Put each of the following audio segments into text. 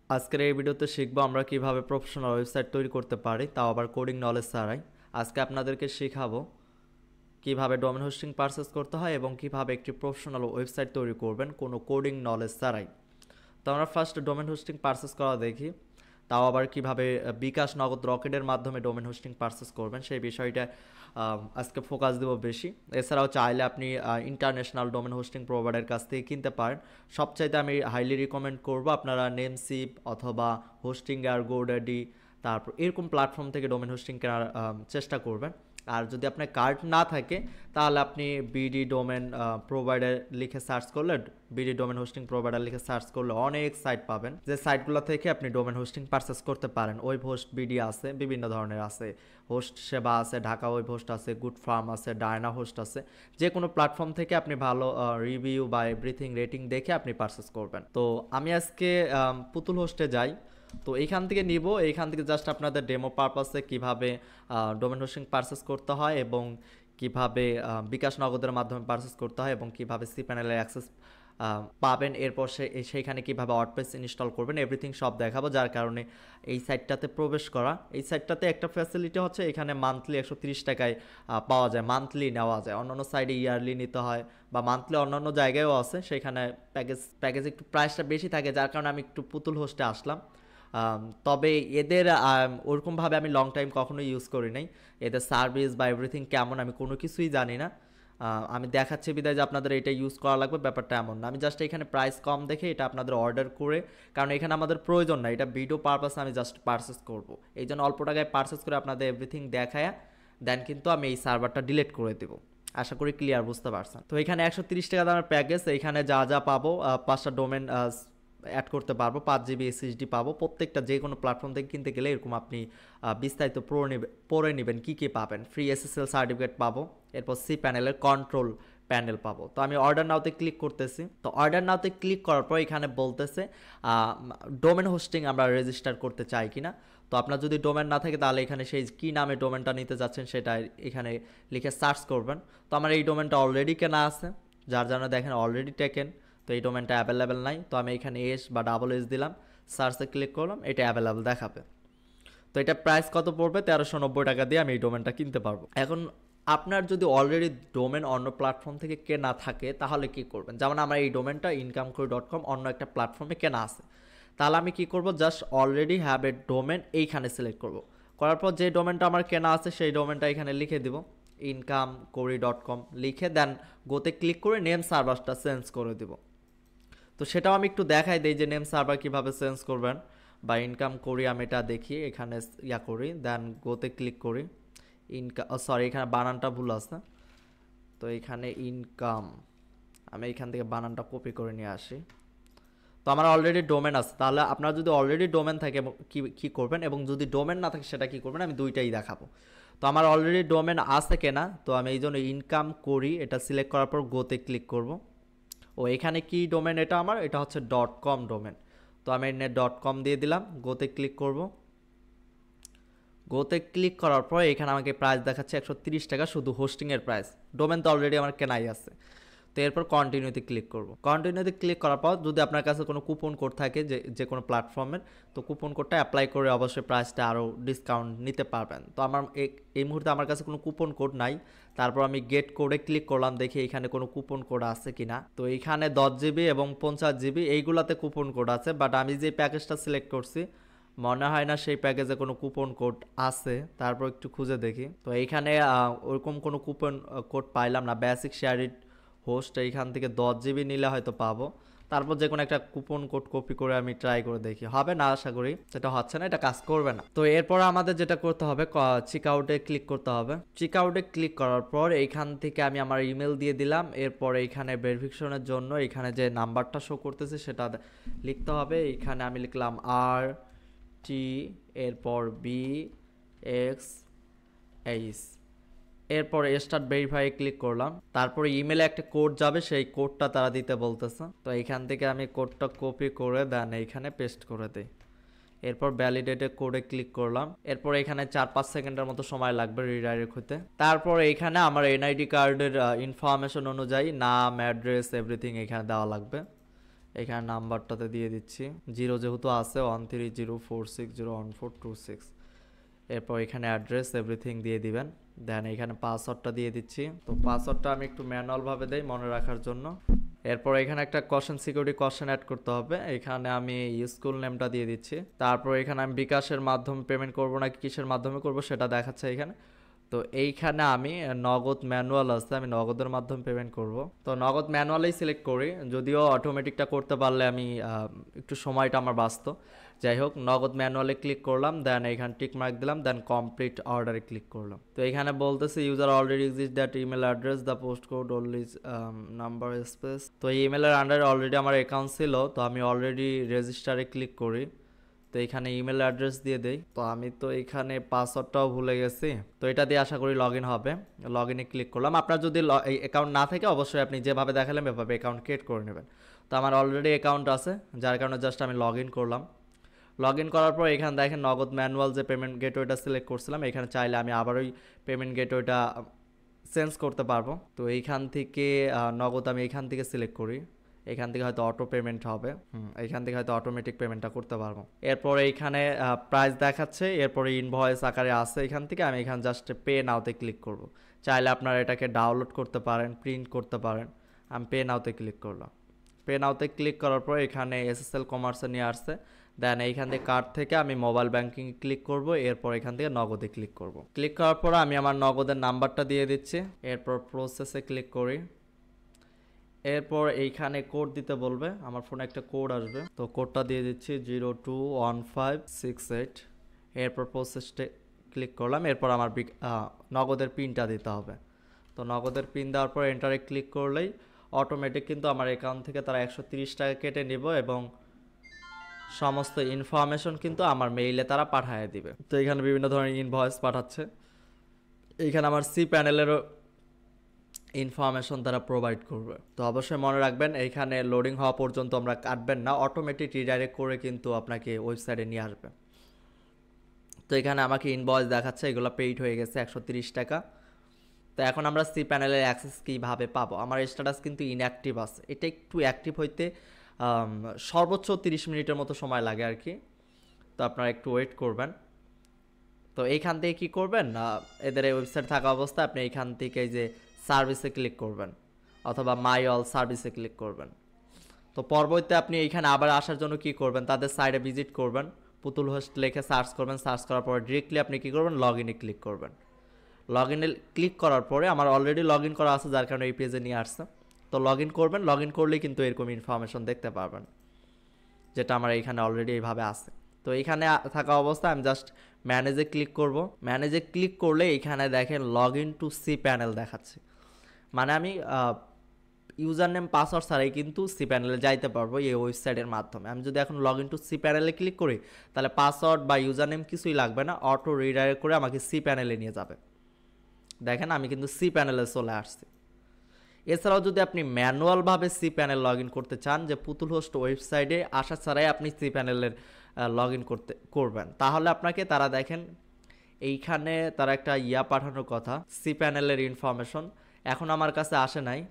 আজকের এই ভিডিওতে শিখবো আমরা কিভাবে প্রফেশনাল ওয়েবসাইট তৈরি করতে পারি, তাও আবার কোডিং নলেজ ছাড়াই। আজকে আপনাদেরকে শেখাবো কিভাবে ডোমেন হোস্টিং পারচেস করতে হয় এবং কিভাবে একটি প্রফেশনাল ওয়েবসাইট তৈরি করবেন কোনো কোডিং নলেজ ছাড়াই। তো আমরা ফার্স্ট ডোমেন হোস্টিং পারচেস করা দেখি, তাও আবার কিভাবে বিকাশ নগদ রকেটের মাধ্যমে ডোমেন হোস্টিং পারচেস করবেন সেই বিষয়টা আজকে ফোকাস দেব বেশি। এছাড়াও চাইলে আপনি ইন্টারন্যাশনাল ডোমেন হোস্টিং প্রোভাইডারের কাছ থেকে কিনতে পারেন। সবচাইতে আমি হাইলি রিকমেন্ড করব আপনারা নেমসিপ অথবা হোস্টিংয়ার, গোডাডি, তারপর এরকম প্ল্যাটফর্ম থেকে ডোমেন হোস্টিং কেনার চেষ্টা করবেন। আর যদি আপনার কার্ড না থাকে তাহলে আপনি বিডি ডোমেন প্রোভাইডার লিখে সার্চ করলে, বিডি ডোমেন হোস্টিং প্রোভাইডার লিখে সার্চ করলে অনেক সাইট পাবেন, যে সাইটগুলো থেকে আপনি ডোমেন হোস্টিং পারচেস করতে পারেন। ওয়েব হোস্ট বিডি আছে, বিভিন্ন ধরনের আছে, হোস্ট সেবা আছে, ঢাকা ওয়েব হোস্ট আছে, গুড ফার্ম আছে, ডায়না হোস্ট আছে। যে কোনো প্ল্যাটফর্ম থেকে আপনি ভালো রিভিউ বা এভরিথিং রেটিং দেখে আপনি পারচেস করবেন। তো আমি আজকে পুতুল হোস্টে যাই। তো এইখান থেকে নিব, এইখান থেকে জাস্ট আপনাদের ডেমো পারপাসে কিভাবে ডোমেন হোস্টিং পারচেস করতে হয় এবং কিভাবে বিকাশ নগদের মাধ্যমে পারচেস করতে হয় এবং কিভাবে সি প্যানেলের অ্যাক্সেস পাবেন, এরপর সেইখানে কীভাবে ওয়ার্ডপ্রেস ইনস্টল করবেন এভরিথিং সব দেখাবো। যার কারণে এই সাইটটাতে প্রবেশ করা, এই সাইটটাতে একটা ফ্যাসিলিটি হচ্ছে এখানে মান্থলি 130 টাকায় পাওয়া যায়, মান্থলি নেওয়া যায়। অন্যান্য সাইডে ইয়ারলি নিতে হয় বা মান্থলি অন্যান্য জায়গায়ও আছে, সেখানে প্যাকেজ একটু প্রাইসটা বেশি থাকে, যার কারণে আমি একটু পুতুল হোস্টে আসলাম। তবে এদের ওরকমভাবে আমি লং টাইম কখনো ইউজ করি নাই। এদের সার্ভিস বা এভরিথিং কেমন আমি কোনো কিছুই জানি না। আমি দেখাচ্ছি বিদায় যে আপনাদের এটা ইউজ করা লাগবে, ব্যাপারটা এমন না। আমি জাস্ট এখানে প্রাইস কম দেখে এটা আপনাদের অর্ডার করে, কারণ এখানে আমাদের প্রয়োজন না, এটা ভিডিও পারপাসে আমি জাস্ট পারচেস করব, এই জন্য অল্প টাকায় পারচেস করে আপনাদের এভরিথিং দেখায় দেন কিন্তু আমি এই সার্ভারটা ডিলিট করে দেবো। আশা করি ক্লিয়ার বুঝতে পারছেন। তো এখানে 130 টাকা দামের প্যাকেজ, এইখানে যা যা পাবো 5টা ডোমেন অ্যাড করতে পারবো, 5 GB SSD পাবো। প্রত্যেকটা যে কোনো প্ল্যাটফর্ম থেকে কিনতে গেলে এরকম আপনি বিস্তারিত পড়ে নেবেন কী কী পাবেন। ফ্রি SSL সার্টিফিকেট পাবো, এরপর সি প্যানেলের কন্ট্রোল প্যানেল পাবো। তো আমি অর্ডার নাওতে ক্লিক করতেছি। তো অর্ডার নাওতে ক্লিক করার পর এখানে বলতেছে ডোমেন হোস্টিং আমরা রেজিস্টার করতে চাই কিনা। তো আপনার যদি ডোমেন না থাকে তাহলে এখানে সেই কী নামে ডোমেনটা নিতে যাচ্ছেন সেটা এখানে লিখে সার্চ করবেন। তো আমার এই ডোমেনটা অলরেডি কেনা আছে, যার জন্য দেখেন অলরেডি টেকেন। তো এই ডোমেনটা অ্যাভেলেবেল নাই, তো আমি এখানে এস বা ডাবল এস দিলাম, সার্চে ক্লিক করলাম, এটা অ্যাভেলেবেল দেখাবে। তো এটা প্রাইস কত পড়বে? 1390 টাকা দিয়ে আমি এই ডোমেনটা কিনতে পারবো। এখন আপনার যদি অলরেডি ডোমেন অন্য প্ল্যাটফর্ম থেকে কেনা থাকে তাহলে কি করবেন? যেমন আমার এই ডোমেনটা incomekuri.com অন্য একটা প্ল্যাটফর্মে কেনা আছে, তাহলে আমি কি করব? Just already have a domain এইখানে সিলেক্ট করব। করার পর যে ডোমেনটা আমার কেনা আছে সেই ডোমেনটা এখানে লিখে দিব, incomekuri.com লিখে দেন গোতে ক্লিক করে নেম সার্ভারটা চেঞ্জ করে দিব। তো সেটাও আমি একটু দেখাই দিই যে নেম সার্ভার কীভাবে চেঞ্জ করবেন। বা ইনকাম করি আমি এটা দেখি, এখানে করি, দেন গোতে ক্লিক করি। সরি, এখানে বানানটা ভুল আছে, তো এখানে ইনকাম, আমি এখান থেকে বানানটা কপি করে নিয়ে আসি। তো আমার অলরেডি ডোমেন আছে, তাহলে আপনার যদি অলরেডি ডোমেন থাকে কী করবেন, এবং যদি ডোমেন না থাকে সেটা কী করবেন আমি দুইটাই দেখাবো। তো আমার অলরেডি ডোমেন আছে কেনা, তো আমি এই জন্য ইনকাম করি এটা সিলেক্ট করার পর গোতে ক্লিক করব। ও এখানে কি ডোমেন? এটা হচ্ছে .com ডোমেন। তো আমি .com দিয়ে দিলাম, গোতে ক্লিক করব। গোতে ক্লিক করার পর এখানে আমাকে প্রাইস দেখাচ্ছে 130 টাকা, শুধু হোস্টিংয়ের প্রাইস। ডোমেন তো অলরেডি আমার কেনাই আছে। তো এরপর কন্টিনিউতে ক্লিক করব। কন্টিনিউতে ক্লিক করার পর যদি আপনার কাছে কোনো কুপন কোড থাকে যে কোনো প্ল্যাটফর্মের, তো কুপন কোডটা অ্যাপ্লাই করে অবশ্যই প্রাইসটা আরও ডিসকাউন্ট নিতে পারবেন। তো আমার এই মুহূর্তে আমার কাছে কোনো কুপন কোড নাই। তারপর আমি গেট কোডে ক্লিক করলাম, দেখি এখানে কোনো কুপন কোড আছে কিনা। তো এইখানে 10 GB এবং 50 GB এইগুলাতে কুপন কোড আছে, বাট আমি যে প্যাকেজটা সিলেক্ট করছি মনে হয় না সেই প্যাকেজে কোনো কুপন কোড আছে। তারপর একটু খুঁজে দেখি, তো এইখানে ওরকম কোনো কুপন কোড পাইলাম না। বেসিক শেয়ার ইট হোস্ট, এইখান থেকে 10 GB নিলে হয়তো পাবো। তারপর যে কোনো একটা কুপন কোড কপি করে আমি ট্রাই করে দেখি, হবে না আশা করি, সেটা হচ্ছে না, এটা কাজ করবে না। তো এরপর আমাদের যেটা করতে হবে, চেক আউটে ক্লিক করতে হবে। চেক আউটে ক্লিক করার পর এইখান থেকে আমি আমার ইমেল দিয়ে দিলাম। এরপর এইখানে ভেরিফিকেশনের জন্য এখানে যে নাম্বারটা শো করতেছে সেটা লিখতে হবে। এইখানে আমি লিখলাম RT, এরপর BX8, এরপর স্টার্ট ভেরিফাই ক্লিক করলাম। তারপরে ইমেলে একটা কোড যাবে, সেই কোডটা তারা দিতে বলতেছে। তো এইখান থেকে আমি কোডটা কপি করে দেন এইখানে পেস্ট করে দিই। এরপর ভ্যালিডেটে কোডে ক্লিক করলাম। এরপর এখানে 4-5 সেকেন্ডের মতো সময় লাগবে রিডাইরেক্ট হতে। তারপর এইখানে আমার NID কার্ডের ইনফরমেশন অনুযায়ী নাম, অ্যাড্রেস, এভরিথিং এখানে দেওয়া লাগবে। এখানে নাম্বারটাতে দিয়ে দিচ্ছি, 0 যেহেতু আছে 13046014226। এরপর এখানে অ্যাড্রেস এভরিথিং দিয়ে দিবেন। দেন এখানে পাসওয়ার্ডটা দিয়ে দিচ্ছি। তো পাসওয়ার্ডটা আমি একটু ম্যানুয়ালভাবে দেই মনে রাখার জন্য। এরপর এখানে একটা সিকিউরিটি কোশ্চেন অ্যাড করতে হবে। এখানে আমি স্কুল নেমটা দিয়ে দিচ্ছি। তারপর এখানে আমি বিকাশের মাধ্যমে পেমেন্ট করব নাকি কিসের মাধ্যমে করব সেটা দেখাচ্ছে এখানে। তো এইখানে আমি নগদ ম্যানুয়াল আছে, আমি নগদের মাধ্যমে পেমেন্ট করব। তো নগদ ম্যানুয়ালেই সিলেক্ট করি, যদিও অটোমেটিকটা করতে পারলে আমি একটু সময়টা আমার বাঁচত। যাই হোক, নগদ ম্যানুয়ালে ক্লিক করলাম, দেন এখানে টিক মার্ক দিলাম, দেন কমপ্লিট অর্ডারে ক্লিক করলাম। তো এখানে বলতেছে user already exist that email address the post code only number space. তো এই ইমেলের আন্ডারে অলরেডি আমার অ্যাকাউন্ট ছিল, তো আমি অলরেডি রেজিস্টারে ক্লিক করি। তো এখানে ইমেল অ্যাড্রেস দিয়ে দেই। তো আমি তো এখানে পাসওয়ার্ডটাও ভুলে গেছি, তো এটা দিয়ে আশা করি লগ ইন হবে। লগ ইনে ক্লিক করলাম। আপনার যদি এই অ্যাকাউন্ট না থাকে অবশ্যই আপনি যেভাবে দেখালেন এভাবে অ্যাকাউন্ট ক্রিয়েট করে নেবেন। তো আমার অলরেডি অ্যাকাউন্ট আছে, যার কারণে জাস্ট আমি লগ ইন করলাম। লগ ইন করার পর এখানে দেখেন নগদ ম্যানুয়াল যে পেমেন্ট গেটওয়েটা সিলেক্ট করছিলাম, এখানে চাইলে আমি আবার ওই পেমেন্ট গেটওয়েটা চেঞ্জ করতে পারবো। তো এইখান থেকে নগদ আমি এইখান থেকে সিলেক্ট করি, এখান থেকে হয়তো অটো পেমেন্ট হবে, এখান থেকে হয়তো অটোমেটিক পেমেন্টটা করতে পারবো। এরপরে এইখানে প্রাইস দেখাচ্ছে, এরপরে ইনভয়েস আকারে আছে, এখান থেকে আমি এখানে জাস্ট পে নাওতে ক্লিক করব। চাইলে আপনারা এটাকে ডাউনলোড করতে পারেন, প্রিন্ট করতে পারেন। আমি পে নাওতে ক্লিক করলাম। পে নাওতে ক্লিক করার পর এখানে এসএসএল কমার্সে নিয়ে আসছে। দেন এইখান থেকে কার্ড থেকে আমি মোবাইল ব্যাংকিং ক্লিক করব, এরপর এখান থেকে নগদে ক্লিক করব। ক্লিক করার পর আমি আমার নগদের নাম্বারটা দিয়ে দিচ্ছি, এরপর প্রসেসে ক্লিক করি। এরপর এইখানে কোড দিতে বলবে, আমার ফোনে একটা কোড আসবে, তো কোডটা দিয়ে দিচ্ছি 021568। এরপর প্রসেসটে ক্লিক করলাম। এরপর আমার নগদের পিনটা দিতে হবে। তো নগদের পিন দেওয়ার পর এন্টারে ক্লিক করলেই অটোমেটিক কিন্তু আমার অ্যাকাউন্ট থেকে তারা 130 টাকা কেটে নেব এবং সমস্ত ইনফরমেশন কিন্তু আমার মেইলে তারা পাঠিয়ে দিবে। তো এখানে বিভিন্ন ধরনের ইনভয়েস পাঠাচ্ছে, এইখানে আমার সি প্যানেলেরও ইনফরমেশন তারা প্রোভাইড করবে। তো অবশ্যই মনে রাখবেন এইখানে লোডিং হওয়া পর্যন্ত আমরা কাটবেন না, অটোমেটিক রিডাইরেক্ট করে কিন্তু আপনাকে ওয়েবসাইটে নিয়ে আসবে। তো এখানে আমাকে ইনভয়েস দেখাচ্ছে, এগুলো পেইড হয়ে গেছে 130 টাকা। তো এখন আমরা সি প্যানেলের অ্যাক্সেস কীভাবে পাবো? আমার স্ট্যাটাস কিন্তু ইনঅ্যাক্টিভ আছে, এটা একটু অ্যাক্টিভ হইতে সর্বোচ্চ 30 মিনিটের মতো সময় লাগে আর কি। তো আপনারা একটু ওয়েট করবেন। তো এইখান থেকে কী করবেন, এদের এই ওয়েবসাইট থাকা অবস্থায় আপনি এইখান থেকে যে সার্ভিসে ক্লিক করবেন অথবা মাই অল সার্ভিসে ক্লিক করবেন। তো পরবর্তীতে আপনি এইখানে আবার আসার জন্য কি করবেন, তাদের সাইডে ভিজিট করবেন, পুতুল হোস্ট লিখে সার্চ করবেন। সার্চ করার পরে ডিরেক্টলি আপনি কী করবেন, লগ ইনে ক্লিক করবেন। লগ ইনে ক্লিক করার পরে আমার অলরেডি লগ ইন করা আছে, যার কারণে এই পেজে নিয়ে আসছে। তো লগ ইন করবেন, লগ ইন করলেই কিন্তু এরকম ইনফরমেশন দেখতে পারবেন, যেটা আমার এইখানে অলরেডি এইভাবে আছে। তো এইখানে থাকা অবস্থায় আমি জাস্ট ম্যানেজে ক্লিক করব। ম্যানেজে ক্লিক করলে এইখানে দেখেন log in to cPanel দেখাচ্ছে, মানে আমি ইউজার নেম পাসওয়ার্ড ছাড়াই কিন্তু সি প্যানেলে যাইতে পারবো এই ওয়েবসাইটের মাধ্যমে। আমি যদি এখন লগ ইন টু সি প্যানেলে ক্লিক করি তাহলে পাসওয়ার্ড বা ইউজার নেম কিছুই লাগবে না, অটো রিডাইরেক্ট করে আমাকে সি প্যানেলে নিয়ে যাবে। দেখেন আমি কিন্তু সি প্যানেলে চলে আসছি। এছাড়াও যদি আপনি ম্যানুয়ালভাবে সি প্যানেল লগ ইন করতে চান, যে পুতুল হোস্ট ওয়েবসাইটে আসা ছাড়াই আপনি সি প্যানেলের লগ ইন করবেন, তাহলে আপনাকে তারা দেখেন এইখানে তারা একটা পাঠানোর কথা, সি প্যানেলের ইনফরমেশন। এখন আমার কাছে আসে নাই,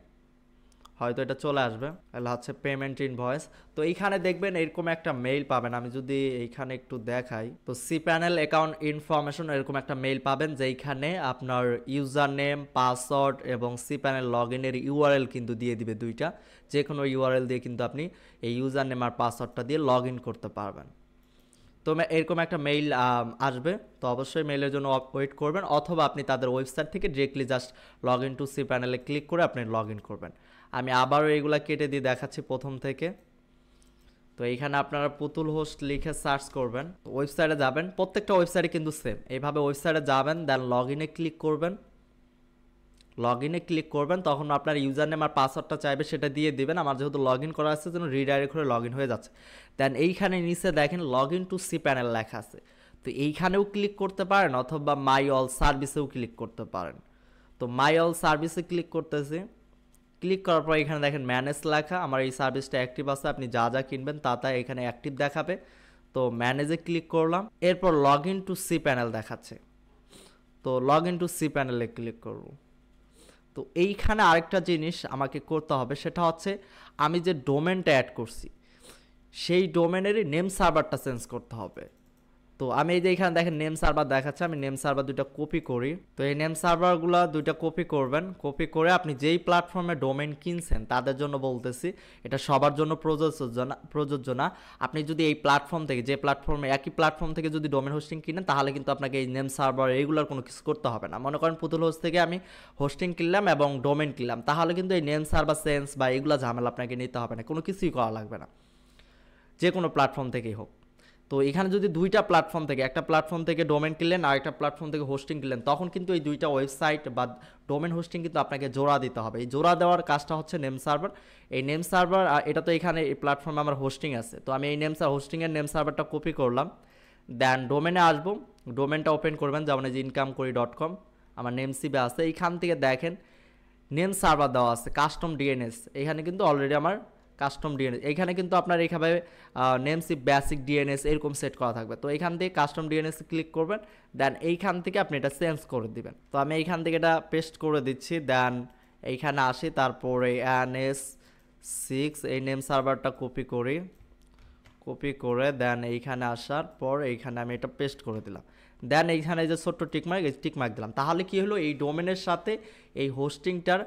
হয়তো এটা চলে আসবে। তাহলে হচ্ছে পেমেন্ট ইনভয়েস। তো এইখানে দেখবেন এরকম একটা মেইল পাবেন, আমি যদি এইখানে একটু দেখাই, তো সি প্যানেল অ্যাকাউন্ট ইনফরমেশন এরকম একটা মেইল পাবেন, যেইখানে আপনার ইউজার নেম, পাসওয়ার্ড এবং সি প্যানেল লগ ইনের ইউআরএল কিন্তু দিয়ে দিবে দুইটা। যে কোনো ইউআরএল দিয়ে কিন্তু আপনি এই ইউজার নেম আর পাসওয়ার্ডটা দিয়ে লগ ইন করতে পারবেন। তো এরকম একটা মেইল আসবে, তো অবশ্যই মেইলের জন্য ওয়েট করবেন, অথবা আপনি তাদের ওয়েবসাইট থেকে directly just log in to সি প্যানেলে ক্লিক করে আপনি লগ ইন করবেন। আমি আবারও এগুলা কেটে দিয়ে দেখাচ্ছি প্রথম থেকে। তো এইখানে আপনারা পুতুল হোস্ট লিখে সার্চ করবেন, ওয়েবসাইটে যাবেন, প্রত্যেকটা ওয়েবসাইটে কিন্তু সেম এইভাবে ওয়েবসাইটে যাবেন, দেন লগ ইনে ক্লিক করবেন। লগ ইনে ক্লিক করবেন, তখন আপনার ইউজার নেম আর পাসওয়ার্ডটা চাইবে, সেটা দিয়ে দিবেন। আমার যেহেতু লগ ইন করা আছে যেন রিডাইরেক্ট করে লগ ইন হয়ে যাচ্ছে। দেন এইখানে নিচে দেখেন log in to cPanel লেখা আছে, তো এইখানেও ক্লিক করতে পারেন অথবা মাই অল সার্ভিসেও ক্লিক করতে পারেন। তো মাই অল সার্ভিসে ক্লিক করতেছি। ক্লিক করার পর এখানে দেখেন ম্যানেজ লেখা, আমার এই সার্ভিসটা অ্যাক্টিভ আছে, আপনি যা যা কিনবেন তা এখানে অ্যাক্টিভ দেখাবে। তো ম্যানেজে ক্লিক করলাম, এরপর log in to cPanel দেখাচ্ছে, তো লগ ইন টু সি প্যানেলে ক্লিক করব। তো এইখানে আরেকটা জিনিস আমাকে করতে হবে, সেটা হচ্ছে আমি যে ডোমেনটা অ্যাড করছি সেই ডোমেনেরই নেম সার্ভারটা চেঞ্জ করতে হবে। তো আমি এই যে এখানে দেখেন নেম সার্ভার দেখাচ্ছে, আমি নেম সার্ভার দুইটা কপি করি। তো এই নেম সার্ভারগুলো দুইটা কপি করবেন, কপি করে আপনি যেই প্ল্যাটফর্মে ডোমেন কিনছেন তাদের জন্য বলতেছি, এটা সবার জন্য প্রযোজ্য না। আপনি যদি এই প্ল্যাটফর্ম থেকে, যে প্ল্যাটফর্মে একই প্ল্যাটফর্ম থেকে যদি ডোমেন হোস্টিং কিনেন তাহলে কিন্তু আপনাকে এই নেম সার্ভার এইগুলোর কোনো কিছু করতে হবে না। মনে করেন পুতুল হোস্ট থেকে আমি হোস্টিং কিনলাম এবং ডোমেন কিনলাম, তাহলে কিন্তু এই নেম সার্ভার চেঞ্জ বা এইগুলো ঝামেলা আপনাকে নিতে হবে না, কোনো কিছুই করা লাগবে না, যে কোনো প্ল্যাটফর্ম থেকেই হোক। তো এখানে যদি দুইটা প্ল্যাটফর্ম থেকে, একটা প্ল্যাটফর্ম থেকে ডোমেন কিনলেন আর একটা প্ল্যাটফর্ম থেকে হোস্টিং কিনলেন, তখন কিন্তু এই দুইটা ওয়েবসাইট বা ডোমেন হোস্টিং কিন্তু আপনাকে জোড়া দিতে হবে। এই জোড়া দেওয়ার কাজটা হচ্ছে নেম সার্ভার। এই নেম সার্ভার, এটা তো এখানে এই প্ল্যাটফর্মে আমার হোস্টিং আছে, তো আমি এই হোস্টিংয়ের নেম সার্ভারটা কপি করলাম, দেন ডোমেনে আসবো, ডোমেনটা ওপেন করবেন, যেমন এই যে incomekuri.com আমার নেম সিপে আছে। এইখান থেকে দেখেন নেম সার্ভার দেওয়া আছে কাস্টম ডিএনএস, এখানে কিন্তু অলরেডি আমার কাস্টম ডিএনএস, এইখানে কিন্তু আপনার এইভাবে নেমসিপ বেসিক ডিএনএস এরকম সেট করা থাকবে। তো এইখান থেকে কাস্টম ডিএনএস ক্লিক করবেন, দেন এইখান থেকে আপনি এটা চেঞ্জ করে দিবেন। তো আমি এইখান থেকে এটা পেস্ট করে দিচ্ছি, দেন এইখানে আসি, তারপরে NS6 এই নেম সার্ভারটা কপি করে দেন এইখানে আসার পর এইখানে আমি এটা পেস্ট করে দিলাম, দেন এইখানে যে ছোট্ট টিকমার্ক দিলাম। তাহলে কি হলো, এই ডোমেনের সাথে এই হোস্টিংটার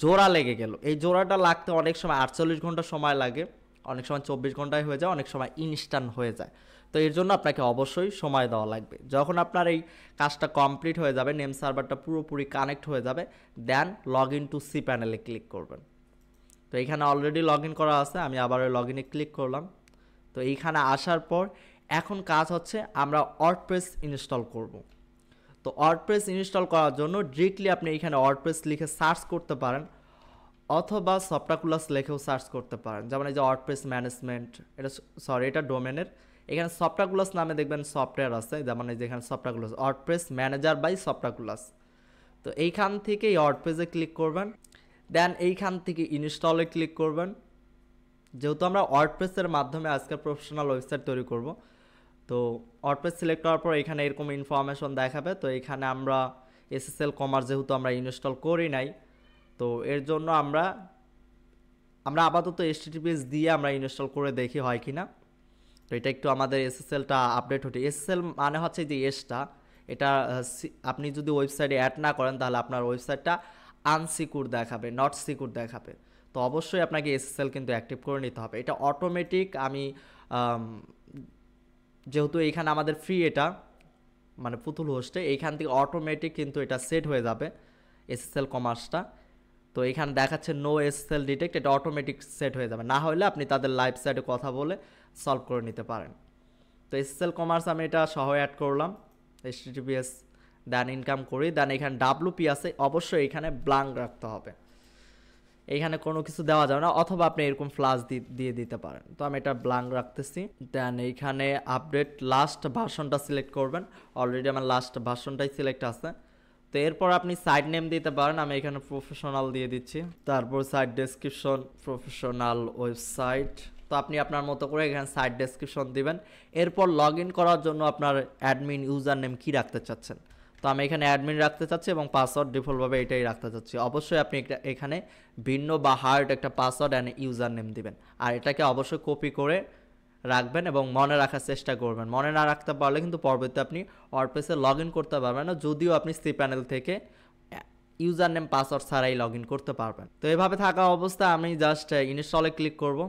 জোড়া লেগে গেল। এই জোড়াটা লাগতে অনেক সময় 48 ঘন্টা সময় লাগে, অনেক সময় 24 ঘন্টায় হয়ে যায়, অনেক সময় ইনস্ট্যান্ট হয়ে যায়। তো এর জন্য আপনাকে অবশ্যই সময় দেওয়া লাগবে। যখন আপনার এই কাজটা কমপ্লিট হয়ে যাবে, নেম সার্ভারটা পুরোপুরি কানেক্ট হয়ে যাবে, দেন লগ ইন টু সি প্যানেলে ক্লিক করবেন। তো এইখানে অলরেডি লগ ইন করা আছে, আমি আবার লগ ইনে ক্লিক করলাম। তো এইখানে আসার পর এখন কাজ হচ্ছে আমরা ওয়ার্ডপ্রেস ইনস্টল করব। তো ওয়ার্ডপ্রেস ইনস্টল করার জন্য ডিরেক্টলি আপনি এখানে ওয়ার্ডপ্রেস লিখে সার্চ করতে পারেন, অথবা সফটাকুলাস লিখেও সার্চ করতে পারেন। যেমন এই যে ওয়ার্ডপ্রেস ম্যানেজমেন্ট, এটা ডোমেনের, এখানে সফটাকুলাস নামে দেখবেন সফটওয়্যার আছে, যেমন এই যে এখানে সফটাকুলাস ওয়ার্ডপ্রেস ম্যানেজার বাই সফটাকুলাস। তো এইখান থেকে ওয়ার্ডপ্রেসে ক্লিক করবেন, দেন এইখান থেকে ইনস্টলে ক্লিক করবেন। যেহেতু আমরা ওয়ার্ডপ্রেসের মাধ্যমে আজকে প্রফেশনাল ওয়েবসাইট তৈরি করব, তো ওয়ার্ডপ্রেস সিলেক্ট করার পর এখানে এরকম ইনফরমেশন দেখাবে। তো এখানে আমরা SSL কমার্স যেহেতু আমরা ইনস্টল করি নাই, তো এর জন্য আমরা আপাতত HTTPS দিয়ে আমরা ইনস্টল করে দেখি হয় কিনা। তো এটা একটু আমাদের SSLটা আপডেট হতে, SSL মানে হচ্ছে যে এসটা, এটা আপনি যদি ওয়েবসাইটে অ্যাড না করেন তাহলে আপনার ওয়েবসাইটটা আনসিকিউর দেখাবে, নট সিকিউর দেখাবে। তো অবশ্যই আপনাকে SSL কিন্তু অ্যাক্টিভ করে নিতে হবে। এটা অটোমেটিক, আমি যেহেতু এইখানে আমাদের ফ্রি, এটা মানে পুতুল হোস্টে, এইখান থেকে অটোমেটিক কিন্তু এটা সেট হয়ে যাবে SSL কমার্সটা। তো এখানে দেখাচ্ছে নো SSL ডিটেক্ট, এটা অটোমেটিক সেট হয়ে যাবে, না হলে আপনি তাদের লাইভ সাইটে কথা বলে সলভ করে নিতে পারেন। তো SSL কমার্স আমি এটা সহ অ্যাড করলাম, HTTPS দেন ইনকাম করি, দেন এখানে WP আছে, অবশ্যই এখানে ব্ল্যাঙ্ক রাখতে হবে, এইখানে কোনো কিছু দেওয়া যাবে না, অথবা আপনি এরকম ফ্লাশ দিয়ে দিতে পারেন। তো আমি এটা ব্ল্যাঙ্ক রাখতেছি, দেন এইখানে আপডেট লাস্ট ভার্সনটা সিলেক্ট করবেন, অলরেডি আমার লাস্ট ভার্সনটাই সিলেক্ট আছে। তো এরপর আপনি সাইট নেম দিতে পারেন, আমি এখানে প্রফেশনাল দিয়ে দিচ্ছি, তারপর সাইট ডেসক্রিপশন প্রফেশনাল ওয়েবসাইট। তো আপনি আপনার মতো করে এখানে সাইট ডেসক্রিপশন দিবেন। এরপর লগ ইন করার জন্য আপনার অ্যাডমিন ইউজার নেম কী রাখতে চাচ্ছেন, তো আমি এখানে অ্যাডমিন রাখতে চাচ্ছি এবং পাসওয়ার্ড ডিফল্টভাবে এটাই রাখতে চাচ্ছি। অবশ্যই আপনি এখানে ভিন্ন বা হার্ড একটা পাসওয়ার্ড অ্যান্ড ইউজার নেম দিবেন, আর এটাকে অবশ্যই কপি করে রাখবেন এবং মনে রাখার চেষ্টা করবেন। মনে না রাখতে পারলে কিন্তু পরবর্তীতে আপনি ওয়ার্ডপ্রেসে লগ ইন করতে পারবেন না, যদিও আপনি সি প্যানেল থেকে ইউজার নেম পাসওয়ার্ড ছাড়াই লগ ইন করতে পারবেন। তো এভাবে থাকা অবস্থায় আমি জাস্ট ইনস্টলে ক্লিক করব।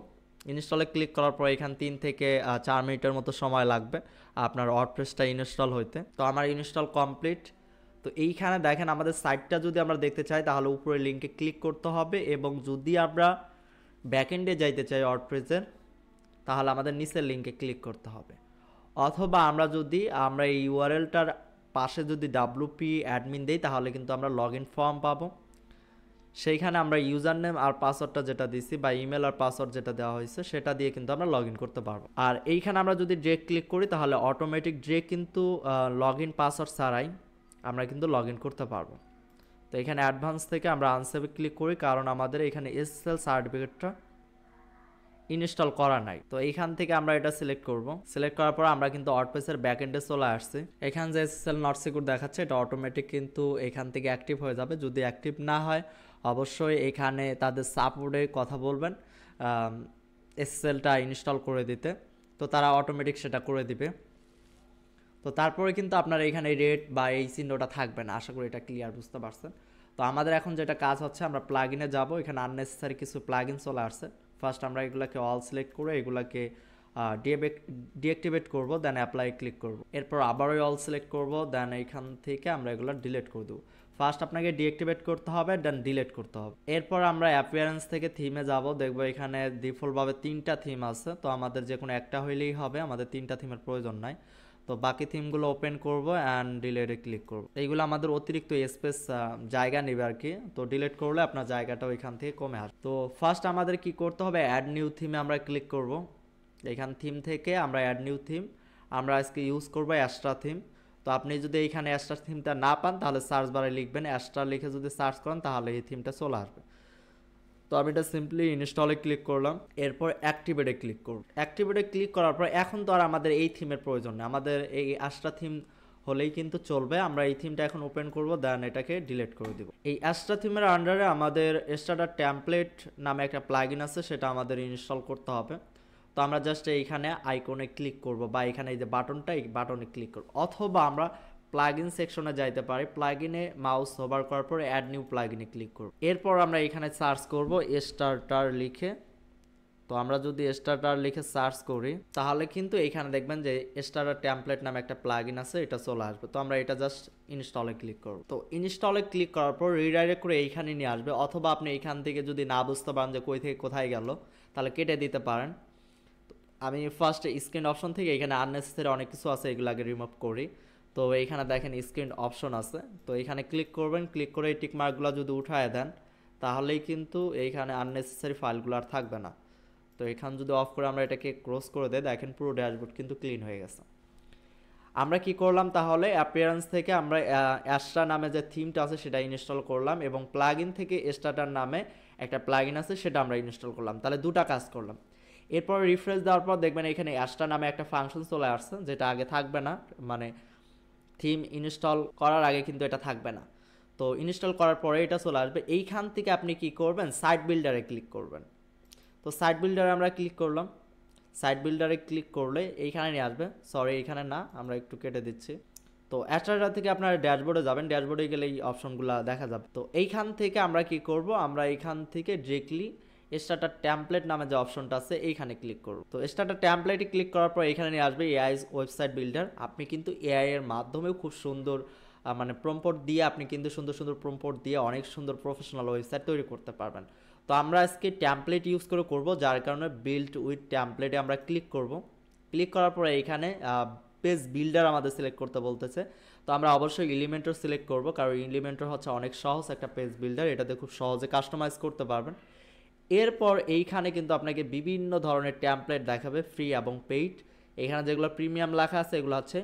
ইনস্টলে ক্লিক করার পর এখান 3 থেকে 4 মিনিটের মতো সময় লাগবে আপনার ওয়ার্ডপ্রেসটা ইনস্টল হইতে। তো আমার ইনস্টল কমপ্লিট। তো এইখানে দেখেন আমাদের সাইটটা যদি আমরা দেখতে চাই তাহলে উপরে লিঙ্কে ক্লিক করতে হবে, এবং যদি আমরা ব্যাকএন্ডে যাইতে চাই ওয়ার্ডপ্রেসের তাহলে আমাদের নিচের লিঙ্কে ক্লিক করতে হবে, অথবা আমরা এই ইউআরএলটার পাশে যদি WP অ্যাডমিন দেই তাহলে কিন্তু আমরা লগ ইন ফর্ম পাবো, সেইখানে আমরা ইউজার নেম আর পাসওয়ার্ডটা যেটা দিছি বা ইমেল আর পাসওয়ার্ড যেটা দেওয়া হয়েছে সেটা দিয়ে কিন্তু আমরা লগ ইন করতে পারবো। আর এইখানে আমরা যদি ডিরেক্ট ক্লিক করি তাহলে অটোমেটিক ডিরেক্ট কিন্তু লগ ইন পাসওয়ার্ড ছাড়াই আমরা কিন্তু লগ ইন করতে পারবো। তো এখানে অ্যাডভান্স থেকে আমরা আনসেভে ক্লিক করি, কারণ আমাদের এখানে SSL সার্টিফিকেটটা ইনস্টল করা নাই। তো এইখান থেকে আমরা এটা সিলেক্ট করব। সিলেক্ট করার পর আমরা কিন্তু ওয়ার্ডপ্রেসের ব্যাকএন্ডে চলে আসছি। এখানে যে SSL নট সিকিউর দেখাচ্ছে এটা অটোমেটিক কিন্তু এখান থেকে অ্যাক্টিভ হয়ে যাবে। যদি অ্যাক্টিভ না হয় অবশ্যই এখানে তাদের সাপোর্টে কথা বলবেন, এসএসএলটা ইনস্টল করে দিতে, তো তারা অটোমেটিক সেটা করে দিবে। তো তারপরে কিন্তু আপনার এখানে রেট বা এই চিহ্নটা থাকবে না। আশা করি এটা ক্লিয়ার বুঝতে পারছেন। তো আমাদের এখন যেটা কাজ হচ্ছে, আমরা প্লাগইনে যাব। এখানে আননেসেসারি কিছু প্লাগইন চলে আসছে। ফার্স্ট আমরা এগুলোকে অল সিলেক্ট করে এগুলোকে ডিঅ্যাক্টিভেট করব, দেন অ্যাপ্লাই ক্লিক করব। এরপর আবারও অল সিলেক্ট করব, দেন এইখান থেকে আমরা এগুলো ডিলিট করে দেবো। ফার্স্ট আপনাকে ডিঅ্যাক্টিভেট করতে হবে, দেন ডিলিট করতে হবে। এরপর আমরা অ্যাপিয়ারেন্স থেকে থিমে যাব, দেখবো এখানে ডিফল্টভাবে 3টা থিম আছে। তো আমাদের যে কোনো একটা হইলেই হবে, আমাদের 3টা থিমের প্রয়োজন নাই। তো বাকি থিমগুলো ওপেন করব অ্যান্ড ডিলেটে ক্লিক করব। এইগুলো আমাদের অতিরিক্ত স্পেস জায়গা নেবে আর কি। তো ডিলিট করলে আপনার জায়গাটা ওইখান থেকে কমে আসবে। তো ফার্স্ট আমাদের কি করতে হবে, অ্যাড নিউ থিমে আমরা ক্লিক করব। এখান থিম থেকে আমরা অ্যাড নিউ থিম, আমরা আজকে ইউজ করব অ্যাস্ট্রা থিম। তো আপনি যদি এইখানে অ্যাস্ট্রা থিমটা না পান তাহলে সার্চ বারে লিখবেন অ্যাস্ট্রা, লিখে যদি সার্চ করেন তাহলে এই থিমটা চলে আসবে। তো আমি এটা সিম্পলি ইনস্টলে ক্লিক করলাম, এরপর অ্যাক্টিভেটে ক্লিক করব। অ্যাক্টিভেটে ক্লিক করার পর এখন তো আর আমাদের এই থিমের প্রয়োজন নেই, আমাদের এই অ্যাস্ট্রা থিম হলেই কিন্তু চলবে। আমরা এই থিমটা এখন ওপেন করব, দেন এটাকে ডিলিট করে দিব। এই অ্যাস্ট্রা থিমের আন্ডারে আমাদের স্টার্টার টেমপ্লেট নামে একটা প্লাগইন আছে, সেটা আমাদের ইনস্টল করতে হবে। তো আমরা জাস্ট এইখানে আইকনে ক্লিক করব, বা এখানে এই যে বাটনটা, এই বাটনে ক্লিক করব, অথবা আমরা প্লাগইন সেকশনে যাইতে পারি। প্লাগইনে মাউস হোভার করার পরে অ্যাড নিউ প্লাগইনে ক্লিক করব। এরপর আমরা এখানে সার্চ করব স্টার্টার লিখে। তো আমরা যদি স্টার্টার লিখে সার্চ করি তাহলে কিন্তু এখানে দেখবেন যে স্টার্টার টেমপ্লেট নামে একটা প্লাগইন আছে, এটা চলে আসবে। তো আমরা এটা জাস্ট ইনস্টলে ক্লিক করব। তো ইনস্টলে ক্লিক করার পর রিডাইরেক্ট করে এইখানে নিয়ে আসবে, অথবা আপনি এইখান থেকে যদি না বুঝতে পারেন যে কই থেকে কোথায় গেল তাহলে কেটে দিতে পারেন। আমি ফার্স্ট স্ক্রিন অপশন থেকে এখানে আননেসেসারি অনেক কিছু আছে, এগুলো আগে রিমুভ করি। তো এইখানে দেখেন স্ক্রিন অপশন আছে, তো এখানে ক্লিক করবেন। ক্লিক করে এই টিক মার্কগুলো যদি উঠায় দেন তাহলেই কিন্তু এইখানে আননেসেসারি ফাইলগুলো আর থাকবে না। তো এখানে যদি অফ করে আমরা এটাকে ক্লোজ করে দেই, দেখেন পুরো ড্যাশবোর্ড কিন্তু ক্লিন হয়ে গেছে। আমরা কি করলাম তাহলে, অ্যাপিয়ারেন্স থেকে আমরা অ্যাস্ট্রা নামে যে থিমটা আছে সেটা ইনস্টল করলাম, এবং প্লাগইন থেকে স্টার্টার নামে একটা প্লাগইন আছে সেটা আমরা ইনস্টল করলাম। তাহলে দুটা কাজ করলাম। এরপর রিফ্রেশ দেওয়ার পর দেখবেন এখানে অ্যাস্ট্রা নামে একটা ফাংশন চলে আসছে, যেটা আগে থাকবে না, মানে থিম ইনস্টল করার আগে কিন্তু এটা থাকবে না। তো ইনস্টল করার পরে এটা চলে আসবে। এইখান থেকে আপনি কি করবেন, সাইট বিল্ডারে ক্লিক করবেন। তো সাইট বিল্ডারে আমরা ক্লিক করলাম। সাইট বিল্ডারে ক্লিক করলে এইখানে নিয়ে আসবে, সরি এইখানে না, আমরা একটু কেটে দিচ্ছি। তো অ্যাস্ট্রা থেকে আপনারা ড্যাশবোর্ডে যাবেন, ড্যাশবোর্ডে গেলে এই অপশনগুলো দেখা যাবে। তো এইখান থেকে আমরা কি করব, আমরা এইখান থেকে ডিরেক্টলি স্টার্টার টেমপ্লেট নামে যে অপশনটা আছে এইখানে ক্লিক করব। তো স্টার্টার টেমপ্লেটে ক্লিক করার পর এখানে নিয়ে আসবে এআই ওয়েবসাইট বিল্ডার। আপনি কিন্তু এআই এর মাধ্যমেও খুব সুন্দর মানে প্রম্পট দিয়ে আপনি কিন্তু সুন্দর সুন্দর প্রম্পট দিয়ে অনেক সুন্দর প্রফেশনাল ওয়েবসাইট তৈরি করতে পারবেন। তো আমরা আজকে ট্যাম্পলেট ইউজ করে করব, যার কারণে বিল্ড উইথ ট্যাম্পলেটে আমরা ক্লিক করব। ক্লিক করার পরে এখানে পেজ বিল্ডার আমাদের সিলেক্ট করতে বলতেছে। তো আমরা অবশ্যই এলিমেন্টর সিলেক্ট করব, কারণ এলিমেন্টর হচ্ছে অনেক সহজ একটা পেজ বিল্ডার, এটাতে খুব সহজে কাস্টমাইজ করতে পারবেন। এরপর এইখানে কিন্তু আপনাকে বিভিন্ন ধরনের ট্যাম্পলেট দেখাবে, ফ্রি এবং পেইড। এখানে যেগুলো প্রিমিয়াম লেখা আছে এগুলো হচ্ছে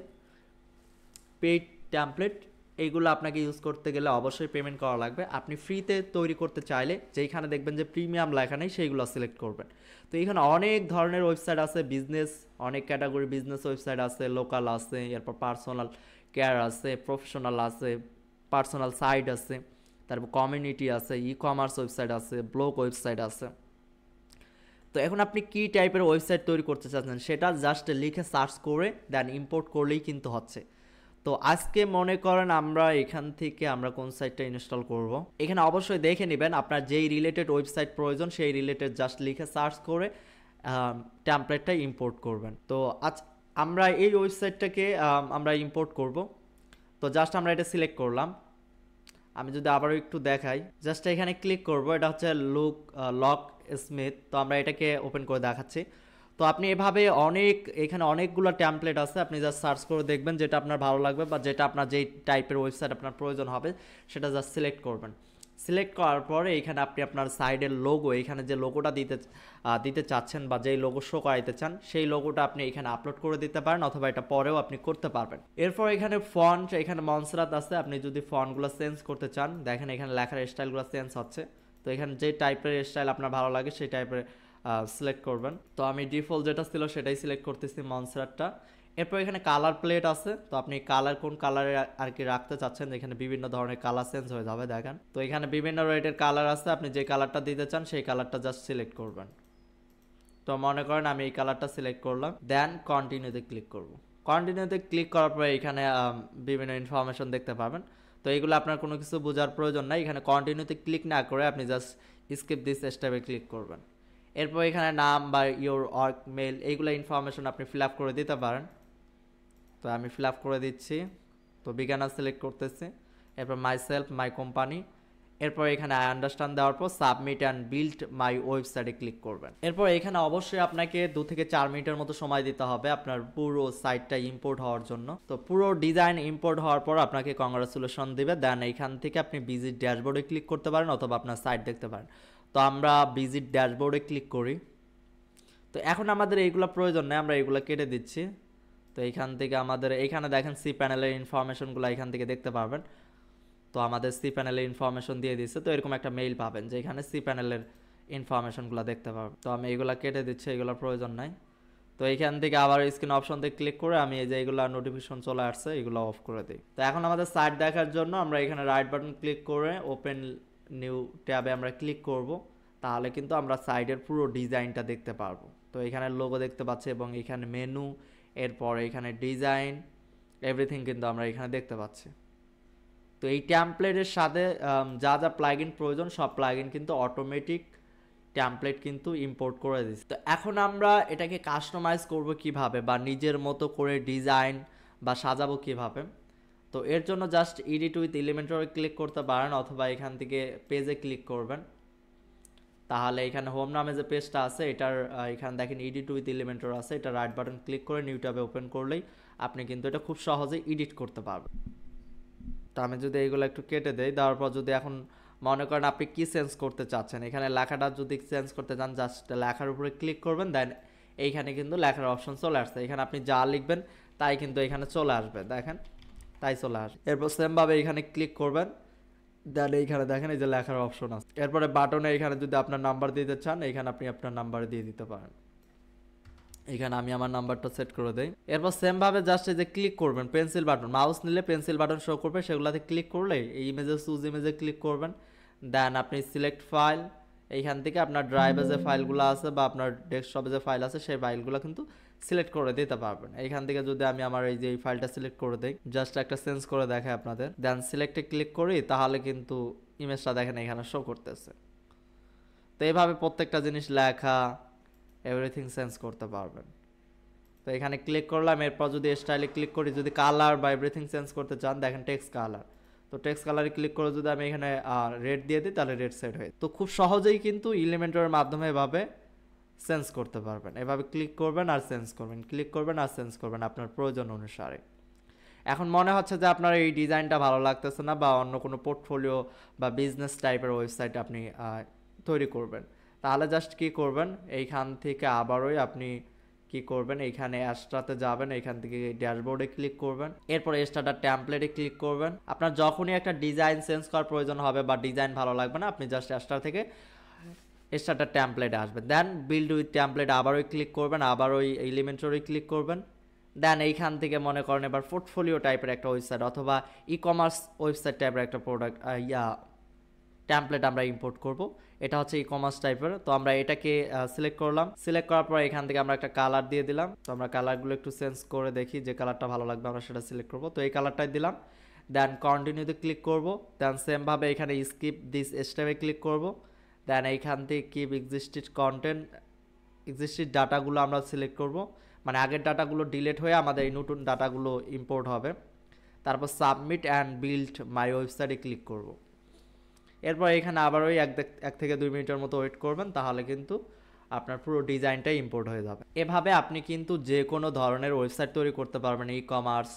পেইড ট্যাম্পলেট, এইগুলো আপনাকে ইউজ করতে গেলে অবশ্যই পেমেন্ট করা লাগবে। আপনি ফ্রিতে তৈরি করতে চাইলে যেইখানে দেখবেন যে প্রিমিয়াম লেখা নেই সেইগুলো সিলেক্ট করবেন। তো এখানে অনেক ধরনের ওয়েবসাইট আছে, বিজনেস অনেক ক্যাটাগরি বিজনেস ওয়েবসাইট আছে, লোকাল আছে, এরপর পার্সোনাল কেয়ার আছে, প্রফেশনাল আছে, পার্সোনাল সাইট আছে, তারপর কমিউনিটি আছে, ই কমার্স ওয়েবসাইট আছে, ব্লগ ওয়েবসাইট আছে। তো এখন আপনি কী টাইপের ওয়েবসাইট তৈরি করতে চাচ্ছেন সেটা জাস্ট লিখে সার্চ করে দেন ইম্পোর্ট করলেই কিন্তু হচ্ছে। তো আজকে মনে করেন আমরা এখান থেকে আমরা কোন সাইটটা ইনস্টল করব, এখানে অবশ্যই দেখে নেবেন আপনার যেই রিলেটেড ওয়েবসাইট প্রয়োজন সেই রিলেটেড জাস্ট লিখে সার্চ করে টেমপ্লেটটা ইম্পোর্ট করবেন। তো আজ আমরা এই ওয়েবসাইটটাকে আমরা ইম্পোর্ট করব। তো জাস্ট আমরা এটা সিলেক্ট করলাম। আমি যদি আবারও একটু দেখাই, জাস্ট এখানে ক্লিক করব, এটা হচ্ছে লক স্মিথ। তো আমরা এটাকে ওপেন করে দেখাচ্ছি। তো আপনি এভাবে এখানে অনেকগুলো ট্যাম্পলেট আছে, আপনি জাস্ট সার্চ করে দেখবেন যেটা আপনার ভালো লাগবে বা যেটা আপনার যেই টাইপের ওয়েবসাইট আপনার প্রয়োজন হবে সেটা জাস্ট সিলেক্ট করবেন। সিলেক্ট করার পরে এখানে আপনি আপনার সাইডের লোগো, এখানে যে লোগোটা দিতে চাচ্ছেন বা যেই লোগো শো করাইতে চান সেই লোগোটা আপনি এখানে আপলোড করে দিতে পারেন, অথবা এটা পরেও আপনি করতে পারবেন। এরপর এখানে ফন্ট, এখানে মনসেরাত আছে, আপনি যদি ফন্টগুলো চেঞ্জ করতে চান দেখেন এখানে লেখার স্টাইলগুলো চেঞ্জ হচ্ছে। তো এখানে যে টাইপের স্টাইল আপনার ভালো লাগে সেই টাইপের সিলেক্ট করবেন। তো আমি ডিফল্ট যেটা ছিল সেটাই সিলেক্ট করতেছি, মনসেরাতটা। এরপর এখানে কালার প্লেট আছে, তো আপনি কালার কোন কালারে আর কি রাখতে চাচ্ছেন, এখানে বিভিন্ন ধরনের কালার চেঞ্জ হয়ে যাবে দেখেন। তো এখানে বিভিন্ন রেটের কালার আছে, আপনি যে কালারটা দিতে চান সেই কালারটা জাস্ট সিলেক্ট করবেন। তো মনে করেন আমি এই কালারটা সিলেক্ট করলাম, দেন কন্টিনিউতে ক্লিক করব। কন্টিনিউতে ক্লিক করার পরে এখানে বিভিন্ন ইনফরমেশন দেখতে পাবেন। তো এইগুলো আপনার কোনো কিছু বোঝার প্রয়োজন নাই, এখানে কন্টিনিউতে ক্লিক না করে আপনি জাস্ট স্কিপ দিস স্টেপে ক্লিক করবেন। এরপর এখানে নাম বা ইওর ওয়ার্ক মেল এইগুলো ইনফরমেশন আপনি ফিল আপ করে দিতে পারেন। তো আমি ফিল আপ করে দিচ্ছি। তো বিজ্ঞানার সিলেক্ট করতেছি, এরপর মাই সেলফ, মাই কোম্পানি, এরপর এখানে আই আন্ডারস্ট্যান্ড দেওয়ার পর সাবমিট অ্যান্ড বিল্ড মাই ওয়েবসাইটে ক্লিক করবেন। এরপর এখানে অবশ্যই আপনাকে 2 থেকে 4 মিনিটের মতো সময় দিতে হবে আপনার পুরো সাইটটা ইম্পোর্ট হওয়ার জন্য। তো পুরো ডিজাইন ইম্পোর্ট হওয়ার পর আপনাকে কংগ্রাচুলেশন দিবে, দেন এইখান থেকে আপনি ভিজিট ড্যাশবোর্ডে ক্লিক করতে পারেন অথবা আপনার সাইট দেখতে পারেন। তো আমরা ভিজিট ড্যাশবোর্ডে ক্লিক করি। তো এখন আমাদের এইগুলো প্রয়োজন নেই, আমরা এইগুলো কেটে দিচ্ছি। তো এইখান থেকে আমাদের এইখানে দেখেন সি প্যানেলের ইনফরমেশনগুলো এখান থেকে দেখতে পারবেন। তো আমাদের সি প্যানেলের ইনফরমেশন দিয়ে দিচ্ছে, তো এরকম একটা মেইল পাবেন যে এখানে সি প্যানেলের ইনফরমেশনগুলো দেখতে পারবেন। তো আমি এইগুলো কেটে দিচ্ছি, এগুলোর প্রয়োজন নাই। তো এইখান থেকে আবার স্ক্রিন অপশন থেকে ক্লিক করে আমি এই যে এইগুলো নোটিফিকেশন চলে আসছে এগুলো অফ করে দিই। তো এখন আমাদের সাইট দেখার জন্য আমরা এখানে রাইট বাটন ক্লিক করে ওপেন নিউ ট্যাবে আমরা ক্লিক করব, তাহলে কিন্তু আমরা সাইটের পুরো ডিজাইনটা দেখতে পারবো। তো এখানে লোগো দেখতে পাচ্ছি এবং এখানে মেনু, এরপর এখানে ডিজাইন, এভরিথিং কিন্তু আমরা এখানে দেখতে পাচ্ছি। তো এই ট্যাম্পলেটের সাথে যা যা প্লাগইন প্রয়োজন সব প্লাগইন কিন্তু অটোমেটিক ট্যাম্পলেট কিন্তু ইম্পোর্ট করে দিচ্ছে। তো এখন আমরা এটাকে কাস্টমাইজ করব কিভাবে বা নিজের মতো করে ডিজাইন বা সাজাবো কিভাবে। তো এর জন্য জাস্ট এডিট উইথ এলিমেন্টরে ক্লিক করতে পারেন অথবা এখান থেকে পেজে ক্লিক করবেন। তাহলে এখানে হোম নামে যে পেজটা আছে এটার এখানে দেখেন এডিট উইথ এলিমেন্টর আছে, এটা রাইট বাটন ক্লিক করে নিউ ট্যাবে ওপেন করলেই আপনি কিন্তু এটা খুব সহজেই এডিট করতে পারবেন। তো আমি যদি এইগুলো একটু কেটে দেই, দেওয়ার পর যদি এখন মনে করেন আপনি কি চেঞ্জ করতে চাচ্ছেন, এখানে লেখাটা যদি চেঞ্জ করতে চান জাস্ট লেখার উপরে ক্লিক করবেন, দেন এইখানে কিন্তু লেখার অপশন চলে আসছে, এখানে আপনি যা লিখবেন তাই কিন্তু এখানে চলে আসবে, দেখেন তাই চলে আসবে। এরপর সেমভাবে এখানে ক্লিক করবেন, দেন এইখানে দেখেন এই যে লেখার অপশন আছে। এরপরে বাটনে এখানে যদি আপনার নাম্বার দিতে চান এখানে আপনি আপনার নাম্বার দিয়ে দিতে পারেন। এখানে আমি আমার নাম্বারটা সেট করে দেই। এরপর সেম ভাবে জাস্ট এই যে ক্লিক করবেন পেন্সিল বাটন, মাউস নিলে পেন্সিল বাটন শো করবে, সেগুলাতে ক্লিক করলে এই ইমেজে চুজ ইমেজে ক্লিক করবেন, দেন আপনি সিলেক্ট ফাইল, এইখান থেকে আপনার ড্রাইভে যে ফাইলগুলো আছে বা আপনার ডেস্কটপে যে ফাইল আছে সেই ফাইলগুলো কিন্তু সিলেক্ট করে দিতে পারবেন। এইখান থেকে যদি আমি আমার এই যে এই ফাইলটা সিলেক্ট করে দেই, জাস্ট একটা চেঞ্জ করে দেখায় আপনাদের, দেন সিলেক্টে ক্লিক করি, তাহলে কিন্তু ইমেজটা দেখেন এখানে শো করতেছে। তো এইভাবে প্রত্যেকটা জিনিস লেখা এভরিথিং চেঞ্জ করতে পারবেন। তো এখানে ক্লিক করলাম, এরপর যদি স্টাইলে ক্লিক করি, যদি কালার বা এভরিথিং চেঞ্জ করতে চান দেখেন টেক্সট কালার, তো টেক্সট কালারে ক্লিক করে যদি আমি এখানে রেড দিয়ে দিই তাহলে রেড সেট হয়ে, তো খুব সহজেই কিন্তু এলিমেন্টরের মাধ্যমে এভাবে চেঞ্জ করতে পারবেন। এভাবে ক্লিক করবেন আর চেঞ্জ করবেন, ক্লিক করবেন আর চেঞ্জ করবেন আপনার প্রয়োজন অনুসারে। এখন মনে হচ্ছে যে আপনার এই ডিজাইনটা ভালো লাগতেছে না বা অন্য কোনো পোর্টফোলিও বা বিজনেস টাইপের ওয়েবসাইট আপনি তৈরি করবেন, তাহলে জাস্ট কি করবেন, এইখান থেকে আবারই আপনি কি করবেন, এইখানে এক্সট্রাতে যাবেন, এইখান থেকে ড্যাশবোর্ডে ক্লিক করবেন, এরপর এক্সট্রাটা ট্যাম্পলেটে ক্লিক করবেন। আপনার যখনই একটা ডিজাইন চেঞ্জ করার প্রয়োজন হবে বা ডিজাইন ভালো লাগবে না, আপনি জাস্ট এক্সট্রা থেকে এক্সট্রাটা ট্যাম্পলেটে আসবেন, দেন বিল্ড উইথ ট্যাম্পলেট আবারই ক্লিক করবেন, আবার ওই এলিমেন্টরে ক্লিক করবেন, দেন এইখান থেকে মনে করেন এবার পোর্টফোলিও টাইপের একটা ওয়েবসাইট অথবা ই কমার্স ওয়েবসাইট টাইপের একটা প্রোডাক্ট ট্যাম্পলেট আমরা ইম্পোর্ট করব। এটা হচ্ছে ই কমার্স টাইপের, তো আমরা এটাকে সিলেক্ট করলাম, সিলেক্ট করার পর এখান থেকে আমরা একটা কালার দিয়ে দিলাম। তো আমরা কালারগুলো একটু চেঞ্জ করে দেখি, যে কালারটা ভালো লাগবে আমরা সেটা সিলেক্ট করব। তো এই কালারটাই দিলাম, দেন কন্টিনিউতে ক্লিক করব, দেন সেমভাবে এখানে স্কিপ দিস স্টেপে ক্লিক করব, দেন এইখান থেকে কিপ এক্সিস্টেড কন্টেন্ট, এক্সিস্টেড ডাটাগুলো আমরা সিলেক্ট করব, মানে আগের ডাটাগুলো ডিলিট হয়ে আমাদের এই নতুন ডাটাগুলো ইম্পোর্ট হবে। তারপর সাবমিট অ্যান্ড বিল্ড মাই ওয়েবসাইটে ক্লিক করব। এরপর এখানে আবার ওই 1 থেকে 2 মিনিটের মতো ওয়েট করবেন, তাহলে কিন্তু আপনার পুরো ডিজাইনটাই ইম্পোর্ট হয়ে যাবে। এভাবে আপনি কিন্তু যে কোনো ধরনের ওয়েবসাইট তৈরি করতে পারবেন, e commerce,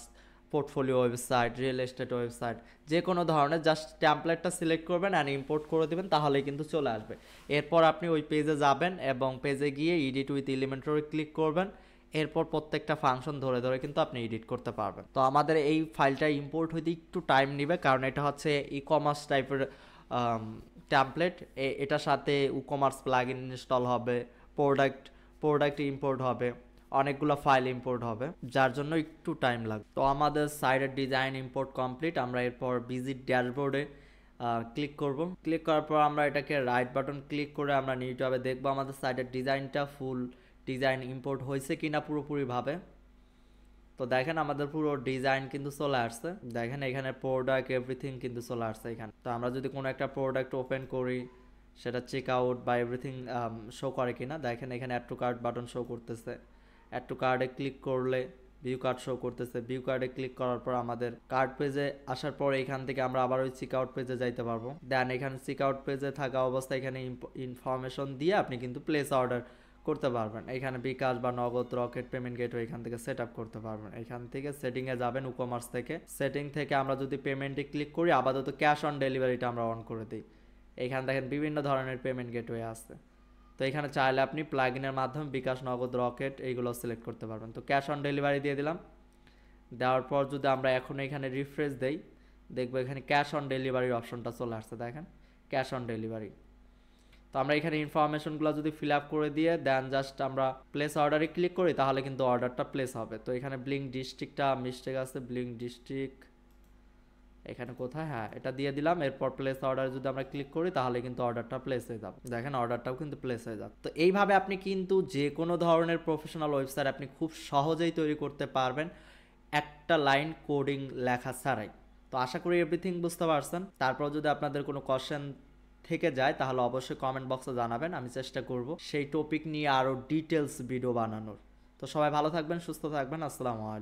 portfolio website, real estate website, যে কোনো ধরনের জাস্ট ট্যাম্পলেটটা সিলেক্ট করবেন অ্যান্ড ইম্পোর্ট করে দেবেন, তাহলেই কিন্তু চলে আসবে। এরপর আপনি ওই পেজে যাবেন এবং পেজে গিয়ে এডিট উইথ এলিমেন্টরে ক্লিক করবেন, এরপর প্রত্যেকটা ফাংশন ধরে ধরে কিন্তু আপনি এডিট করতে পারবেন। তো আমাদের এই ফাইলটা ইম্পোর্ট হইতে একটু টাইম নেবে, কারণ এটা হচ্ছে ই কমার্স টাইপের ট্যাম্পলেট, এটার সাথে ই কমার্স প্লাগইন ইনস্টল হবে, প্রোডাক্ট ইম্পোর্ট হবে, অনেকগুলো ফাইল ইম্পোর্ট হবে, যার জন্য একটু টাইম লাগবে। তো আমাদের সাইটের ডিজাইন ইম্পোর্ট কমপ্লিট, আমরা এরপর ভিজিট ড্যাশবোর্ডে ক্লিক করব। ক্লিক করার পর আমরা এটাকে রাইট বাটন ক্লিক করে আমরা নিউ ট্যাবে দেখবো আমাদের সাইটের ডিজাইনটা ফুল ডিজাইন ইম্পোর্ট হয়েছে কিনা পুরোপুরিভাবে। তো দেখেন আমাদের পুরো ডিজাইন কিন্তু চলে আসছে, দেখেন এখানে প্রোডাক্ট এভরিথিং কিন্তু চলে আসছে এখানে। তো আমরা যদি কোনো একটা প্রোডাক্ট ওপেন করি, সেটা চেক আউট বা এভরিথিং শো করে কিনা, দেখেন এখানে add to cart button show করতেছে। অ্যাড টু কার্টে ক্লিক করলে ভিউ কার্ড শো করতেছে। ভিউ কার্ডে ক্লিক করার পর আমাদের কার্ড পেজে আসার পর এখান থেকে আমরা আবার ওই চেক আউট পেজে যাইতে পারবো। দেন এখানে চেক আউট পেজে থাকা অবস্থায় এখানে ইনফরমেশন দিয়ে আপনি কিন্তু প্লেস অর্ডার করতে পারবেন। এখানে বিকাশ বা নগদ, রকেট পেমেন্ট গেটওয়ে এখান থেকে সেট আপ করতে পারবেন। এখান থেকে সেটিংয়ে যাবেন, ই-কমার্স থেকে সেটিং থেকে আমরা যদি পেমেন্টে ক্লিক করি, আপাতত ক্যাশ অন ডেলিভারিটা আমরা অন করে দিই। এখানে দেখেন বিভিন্ন ধরনের পেমেন্ট গেটওয়ে আছে। তো এখানে চাইলে আপনি প্লাগইনের মাধ্যমে বিকাশ, নগদ, রকেট এইগুলো সিলেক্ট করতে পারবেন। তো ক্যাশ অন ডেলিভারি দিয়ে দিলাম। দেওয়ার পর যদি আমরা এখন এখানে রিফ্রেশ দেই, দেখবো এখানে ক্যাশ অন ডেলিভারির অপশনটা চলে আসছে, দেখেন ক্যাশ অন ডেলিভারি। তো আমরা এখানে ইনফরমেশনগুলো যদি ফিল আপ করে দিয়ে দেন জাস্ট আমরা প্লেস অর্ডারে ক্লিক করি, তাহলে কিন্তু অর্ডারটা প্লেস হবে। তো এখানে ব্লিঙ্ক ডিস্ট্রিক্টটা মিস্টেক আছে, ব্লিঙ্ক ডিস্ট্রিক্ট এখানে কোথায়, হ্যাঁ এটা দিয়ে দিলাম। এরপর প্লেস অর্ডার যদি আমরা ক্লিক করি, তাহলে কিন্তু অর্ডারটা প্লেস হয়ে যাবে, দেখেন অর্ডারটাও কিন্তু প্লেস হয়ে যাবে। তো এইভাবে আপনি কিন্তু যে কোনো ধরনের প্রফেশনাল ওয়েবসাইট আপনি খুব সহজেই তৈরি করতে পারবেন একটা লাইন কোডিং লেখা ছাড়াই। তো আশা করি এভরিথিং বুঝতে পারছেন। তারপর যদি আপনাদের কোনো কোশ্চেন থেকে যায়, তাহলে অবশ্যই কমেন্ট বক্সে জানাবেন, আমি চেষ্টা করব সেই টপিক নিয়ে আরও ডিটেলস ভিডিও বানানোর। তো সবাই ভালো থাকবেন, সুস্থ থাকবেন, আসসালামু আলাইকুম।